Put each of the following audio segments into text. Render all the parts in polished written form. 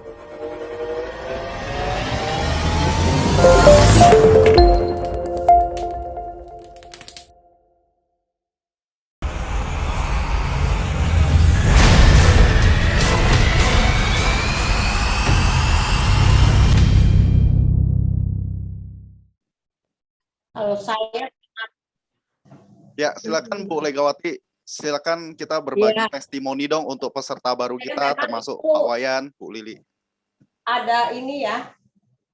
Kalau saya Ya, silakan Bu Legawati. Silakan kita berbagi testimoni dong untuk peserta baru kita, termasuk Pak Wayan, Bu Lili. Ada ini ya,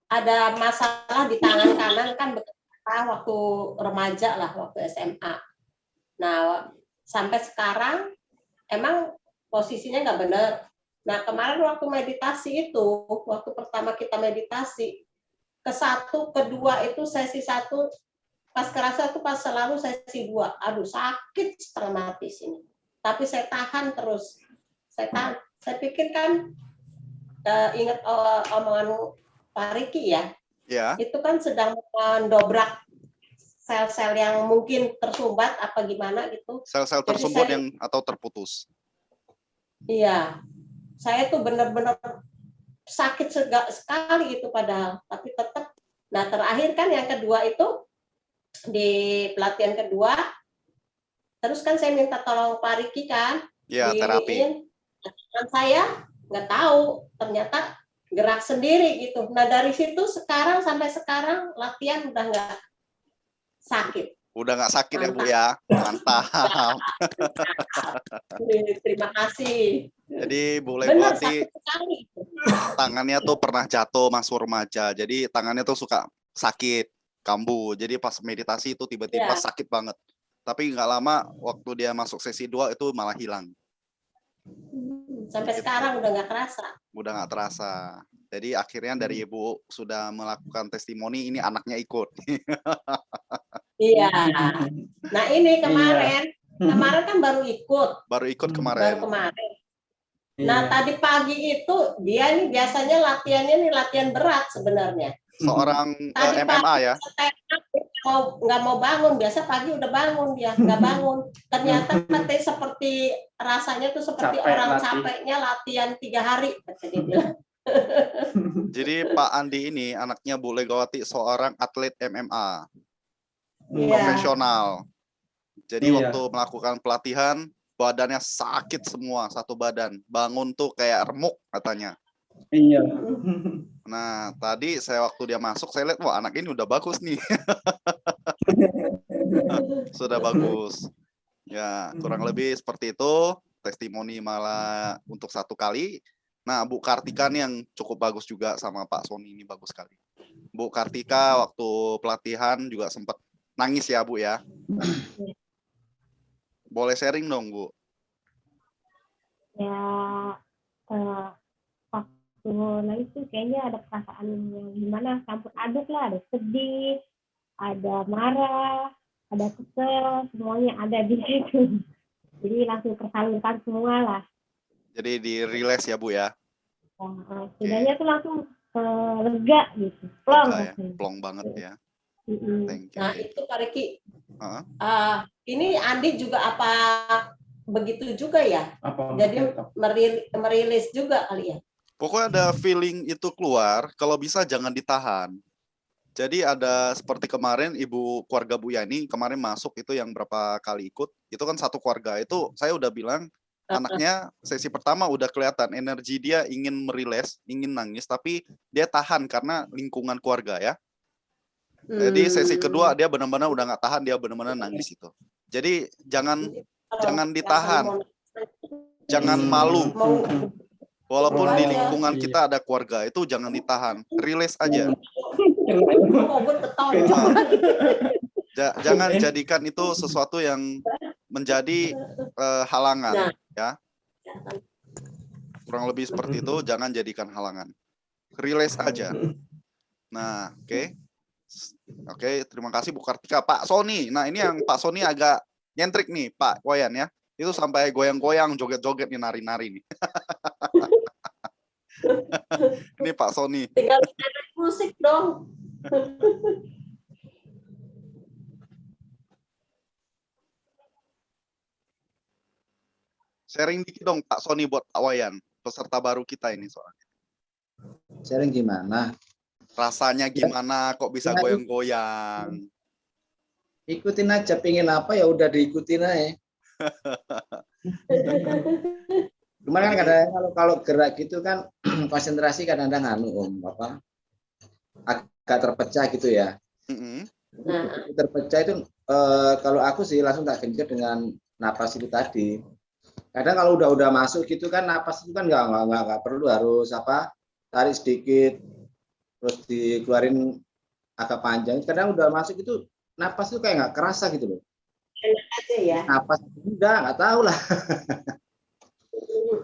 ada masalah di tangan kanan kan waktu remaja lah, waktu SMA. Nah, sampai sekarang emang posisinya nggak benar. Nah, kemarin waktu meditasi itu, waktu pertama kita meditasi, ke satu, kedua itu sesi satu, pas kerasa tuh pas selalu sesi 2, aduh sakit setengah mati sini. Tapi saya tahan terus. Saya pikir kan ingat omongan Pak Riki ya. Itu kan sedang mendobrak sel-sel yang mungkin tersumbat apa gimana gitu. Sel-sel tersumbat yang atau terputus. Iya. Saya tuh benar-benar sakit sekali itu padahal, tapi tetap. Nah, terakhir kan yang kedua itu di pelatihan kedua, terus kan saya minta tolong Pak Riki kan, terapi. Dan saya nggak tahu, ternyata gerak sendiri gitu. Nah dari situ sampai sekarang latihan udah nggak sakit. Udah nggak sakit. Mantap. Ya Bu ya, mantap. Terima kasih. Jadi Bu Legawati tangannya tuh pernah jatuh masuk remaja, jadi tangannya tuh suka sakit, kambuh. Jadi pas meditasi itu tiba-tiba sakit banget. Tapi nggak lama waktu dia masuk sesi 2 itu malah hilang. Sampai sekarang udah nggak terasa. Udah nggak terasa. Jadi akhirnya dari Ibu sudah melakukan testimoni, ini anaknya ikut. Iya. Nah ini kemarin kan baru ikut. Baru ikut kemarin. Baru kemarin. Nah tadi pagi itu dia nih biasanya latihannya nih latihan berat sebenarnya. Seorang MMA ya. Nggak mau bangun, biasa pagi udah bangun dia, nggak bangun. Ternyata seperti rasanya tuh seperti orang capeknya latihan 3 hari, kata dia bilang. Jadi Pak Andi ini anaknya Bu Legawati seorang atlet MMA profesional. Jadi waktu melakukan pelatihan badannya sakit semua, satu badan. Bangun tuh kayak remuk katanya. Iya. Nah, tadi saya waktu dia masuk, saya lihat, wah anak ini udah bagus nih. Sudah bagus. Ya, kurang lebih seperti itu. Testimoni malah untuk 1 kali. Nah, Bu Kartika nih yang cukup bagus juga sama Pak Sony ini bagus sekali. Bu Kartika waktu pelatihan juga sempat nangis ya Bu ya. Boleh sharing dong Bu? Ya, waktu nangis tuh kayaknya ada perasaan yang gimana, campur aduk lah, ada sedih, ada marah, ada kesel, semuanya ada di situ. Jadi langsung tersalurkan semua lah. Jadi di-release ya Bu ya? Setidaknya tuh langsung lega gitu, plong. Ya? Plong banget ya. Nah itu Pak Riki, ini Andi juga apa begitu juga ya? Jadi merilis juga kali ya? Pokoknya ada feeling itu keluar, kalau bisa jangan ditahan. Jadi ada seperti kemarin Ibu keluarga Bu Yani kemarin masuk itu yang berapa kali ikut, itu kan satu keluarga itu saya udah bilang anaknya sesi pertama udah kelihatan energi dia ingin merilis, ingin nangis, tapi dia tahan karena lingkungan keluarga ya. Jadi sesi kedua dia benar-benar udah nggak tahan, dia benar-benar nangis itu. Jadi jangan ditahan, jangan malu. Walaupun di lingkungan kita ada keluarga itu jangan ditahan, rilis aja. Jangan jadikan itu sesuatu yang menjadi halangan, ya. Kurang lebih seperti itu, jangan jadikan halangan. Rilis aja. Nah, Oke, terima kasih Bu Kartika. Pak Sony, nah ini yang Pak Sony agak nyentrik nih, Pak Wayan ya. Itu sampai goyang-goyang, joget-joget nih, nari-nari nih. Ini Pak Sony. Tinggal musik dong. Sharing dikit dong Pak Sony buat Pak Wayan, peserta baru kita ini soalnya. Sharing gimana? Rasanya gimana kok bisa Ya, goyang-goyang? ikutin aja, pingin apa ya udah diikutin aja. Cuman kan Jadi, kadang kalau gerak gitu kan konsentrasi kadang-kadang apa agak terpecah gitu ya. mm-mm. Nah, Terpecah itu kalau aku sih langsung tak genjot dengan napas itu tadi. Kadang kalau udah masuk gitu kan napas itu kan nggak perlu harus apa tarik sedikit terus dikeluarin agak panjang. Kadang udah masuk itu napas itu kayak nggak kerasa gitu loh. enak aja ya. Napas udah nggak tahu lah.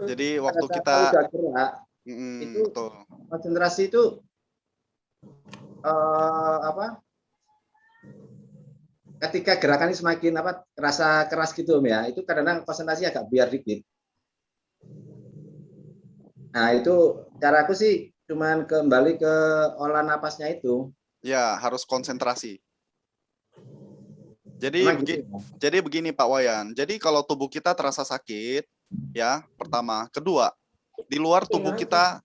Jadi Pada waktu saat kita udah gerak itu betul. konsentrasi itu apa? Ketika gerakan ini semakin apa kerasa keras gitu Om ya, itu kadang-kadang konsentrasi agak biar dikit. Nah itu cara aku sih cuman kembali ke olah napasnya itu. Ya, harus konsentrasi. Jadi Memang gitu ya. jadi begini Pak Wayan. Jadi kalau tubuh kita terasa sakit, ya, pertama, kedua, di luar tubuh kita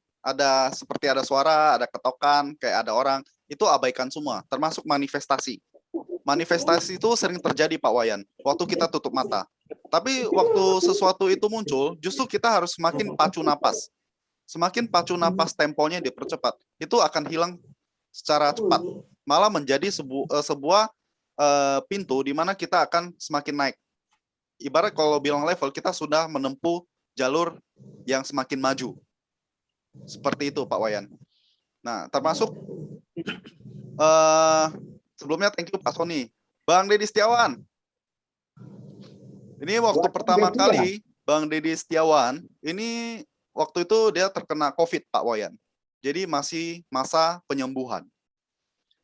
seperti ada suara, ada ketokan, kayak ada orang, itu abaikan semua, termasuk manifestasi. Manifestasi itu sering terjadi Pak Wayan, waktu kita tutup mata. Tapi waktu sesuatu itu muncul, justru kita harus semakin pacu napas. Semakin pacu napas temponya dipercepat, itu akan hilang secara cepat. Malah menjadi sebuah pintu di mana kita akan semakin naik. Ibarat kalau bilang level, kita sudah menempuh jalur yang semakin maju. Seperti itu Pak Wayan. Nah, termasuk sebelumnya thank you Pak Sony. Bang Deddy Setiawan. Ini waktu pertama kali Bang Deddy Setiawan, ini waktu itu dia terkena COVID Pak Wayan. Jadi masih masa penyembuhan.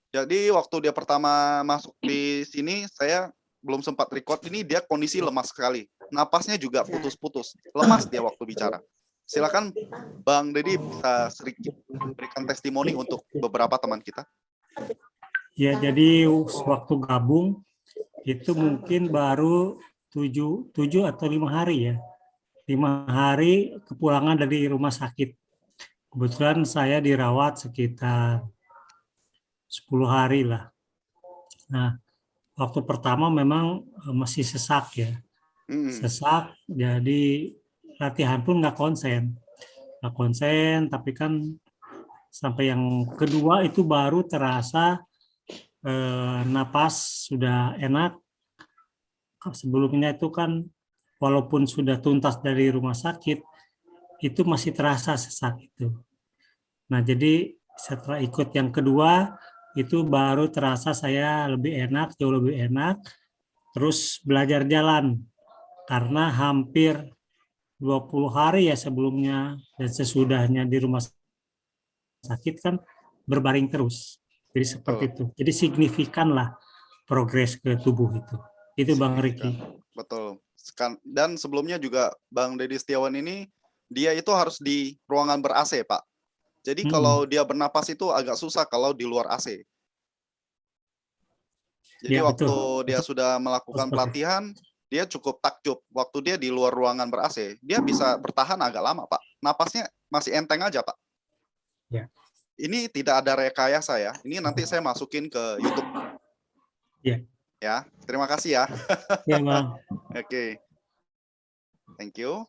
Jadi waktu dia pertama masuk di sini, saya belum sempat record, ini dia kondisi lemas sekali. Napasnya juga putus-putus. Lemas dia waktu bicara. Silakan Bang Deddy bisa sedikit berikan testimoni untuk beberapa teman kita. Ya, jadi waktu gabung itu mungkin baru 7 atau 5 hari ya. 5 hari kepulangan dari rumah sakit. Kebetulan saya dirawat sekitar 10 hari lah. Nah, waktu pertama memang masih sesak ya. Sesak, jadi latihan pun nggak konsen. Nggak konsen, tapi kan sampai yang kedua itu baru terasa napas sudah enak. Sebelumnya itu kan walaupun sudah tuntas dari rumah sakit, itu masih terasa sesak itu. Nah, jadi setelah ikut yang kedua, itu baru terasa saya lebih enak, jauh lebih enak. Terus belajar jalan, karena hampir 20 hari ya sebelumnya dan sesudahnya di rumah sakit kan berbaring terus. Jadi seperti itu. Jadi signifikan lah progres ke tubuh itu. Itu Bang Riki. Betul. Dan sebelumnya juga Bang Deddy Setiawan ini, dia itu harus di ruangan ber-AC, Pak. Jadi kalau dia bernapas itu agak susah kalau di luar AC. Jadi Ya, waktu betul. dia sudah melakukan pelatihan, dia cukup takjub. Waktu dia di luar ruangan ber-AC, dia bisa bertahan agak lama, Pak. Napasnya masih enteng aja, Pak. Ya. Ini tidak ada rekayasa ya. Ini nanti saya masukin ke YouTube. Ya. Ya, terima kasih ya. Ya, Bang. Oke. Thank you.